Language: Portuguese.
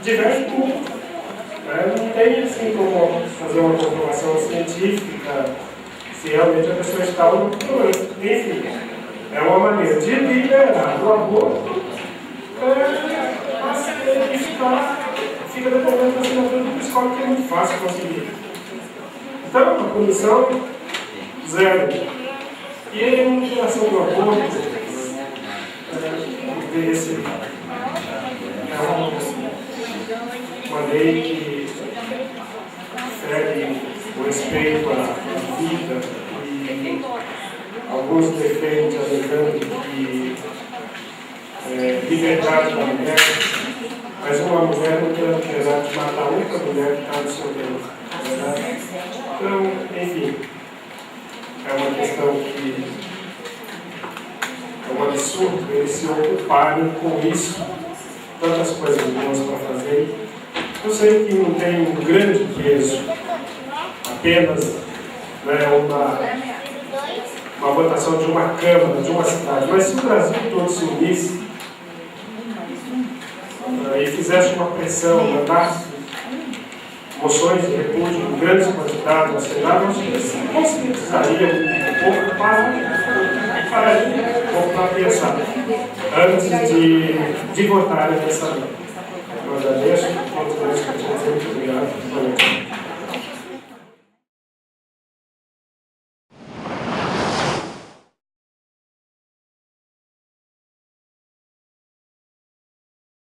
Diversos públicos. Não tem assim como fazer uma comprovação científica se realmente a pessoa está ou não. Enfim, é uma maneira de liberar o aborto, mas ele fica dependendo da assinatura do psicólogo, que é muito fácil conseguir. Então, a punição, zero. E em relação ao aborto, esse é uma lei que fere o respeito à vida e alguns defendem alegando que liberdade da mulher, mas uma mulher não tem a liberdade de matar a única mulher que está no seu tempo. Então, enfim, é uma questão que é um absurdo eles se ocuparem com isso, tantas coisas boas para fazer. Eu sei que não tem um grande peso, apenas uma votação de uma Câmara, de uma cidade, mas se o Brasil todo se unisse e fizesse uma pressão, mandasse moções de repúdio em grandes quantidades no Senado, nós conscientizaria um pouco para pensar antes de votarem nessa lei. Eu agradeço.